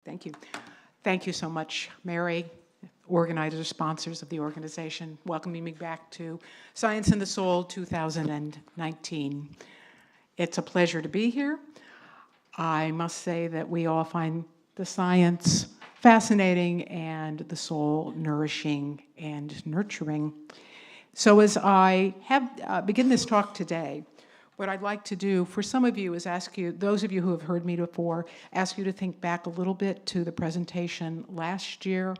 Thank you. Thank you so much, Mary, organizers, sponsors of the organization, welcoming me back to Science and the Soul 2019. It's a pleasure to be here. I must say that we all find the science fascinating and the soul nourishing and nurturing. So as I begin this talk today, what I'd like to do for some of you is ask you, those of you who have heard me before, ask you to think back a little bit to the presentation last year.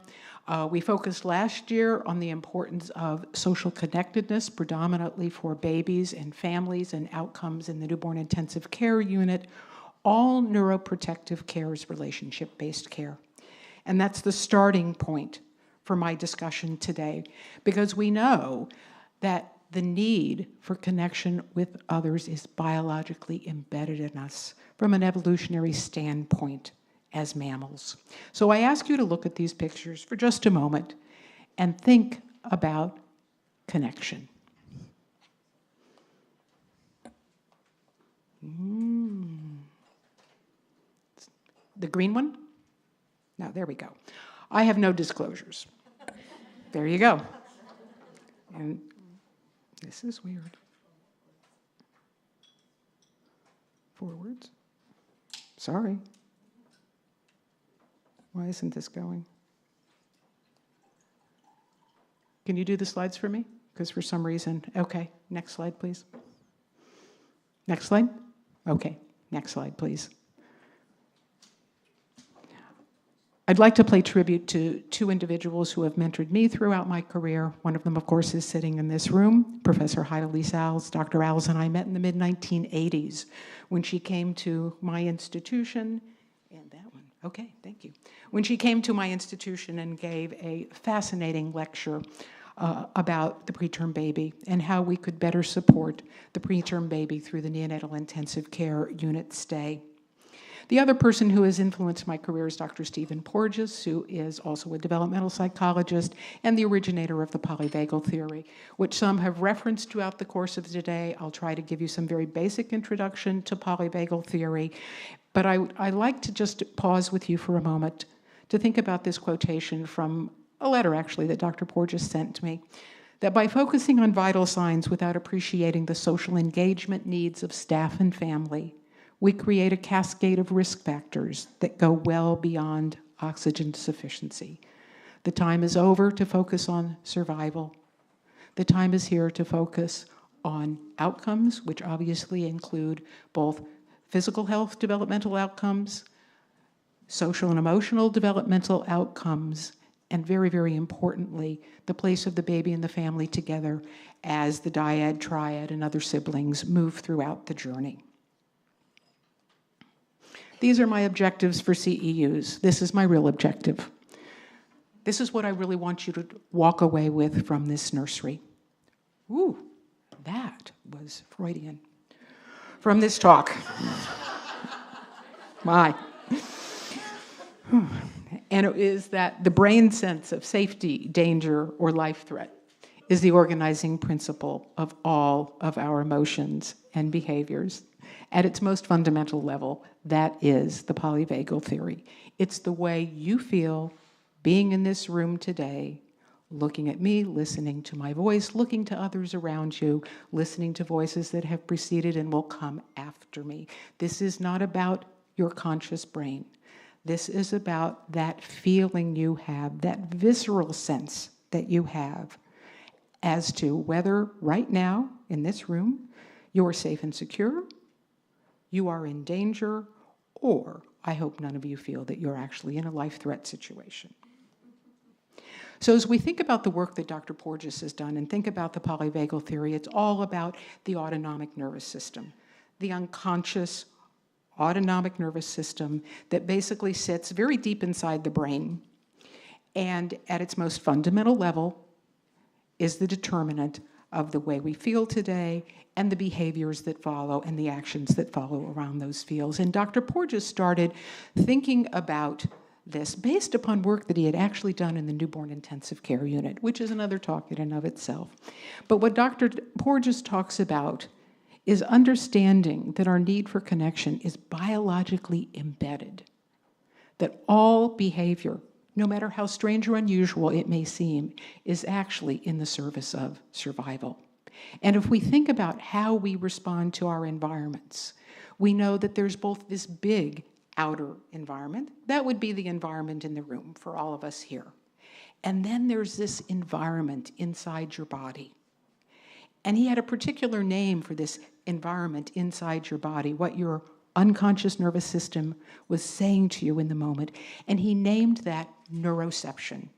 We focused last year on the importance of social connectedness, predominantly for babies and families and outcomes in the newborn intensive care unit. All neuroprotective care is relationship-based care. And that's the starting point for my discussion today, because we know that the need for connection with others is biologically embedded in us from an evolutionary standpoint as mammals. So I ask you to look at these pictures for just a moment and think about connection. The green one? No, there we go. I have no disclosures. There you go. And this is weird. Forwards. Sorry. Why isn't this going? Can you do the slides for me? Because for some reason, okay, next slide, please. Next slide? Okay, next slide, please. I'd like to pay tribute to two individuals who have mentored me throughout my career. One of them, of course, is sitting in this room, Professor Heideli Sals. Dr. Alls and I met in the mid-1980s when she came to my institution, and that one, okay, thank you. When she came to my institution and gave a fascinating lecture about the preterm baby and how we could better support the preterm baby through the neonatal intensive care unit stay. The other person who has influenced my career is Dr. Stephen Porges, who is also a developmental psychologist and the originator of the polyvagal theory, which some have referenced throughout the course of today. I'll try to give you some very basic introduction to polyvagal theory, but I like to just pause with you for a moment to think about this quotation from a letter, actually, that Dr. Porges sent me, that by focusing on vital signs without appreciating the social engagement needs of staff and family, we create a cascade of risk factors that go well beyond oxygen sufficiency. The time is over to focus on survival. The time is here to focus on outcomes, which obviously include both physical health developmental outcomes, social and emotional developmental outcomes, and very, very importantly, the place of the baby and the family together as the dyad, triad, and other siblings move throughout the journey. These are my objectives for CEUs. This is my real objective. This is what I really want you to walk away with from this nursery. Ooh, that was Freudian. From this talk. My. And it is that the brain sense of safety, danger, or life threat is the organizing principle of all of our emotions and behaviors. At its most fundamental level, that is the polyvagal theory. It's the way you feel being in this room today, looking at me, listening to my voice, looking to others around you, listening to voices that have preceded and will come after me. This is not about your conscious brain. This is about that feeling you have, that visceral sense that you have as to whether right now in this room you're safe and secure, you are in danger, or I hope none of you feel that you're actually in a life threat situation. So as we think about the work that Dr. Porges has done and think about the polyvagal theory, it's all about the autonomic nervous system, the unconscious autonomic nervous system that basically sits very deep inside the brain and at its most fundamental level is the determinant of the way we feel today and the behaviors that follow and the actions that follow around those feels. And Dr. Porges started thinking about this based upon work that he had actually done in the newborn intensive care unit, which is another talk in and of itself. But what Dr. Porges talks about is understanding that our need for connection is biologically embedded. that all behavior, no matter how strange or unusual it may seem, is actually in the service of survival. And if we think about how we respond to our environments, we know that there's both this big outer environment, that would be the environment in the room for all of us here. And then there's this environment inside your body. And he had a particular name for this environment inside your body, what your unconscious nervous system was saying to you in the moment. And he named that neuroception.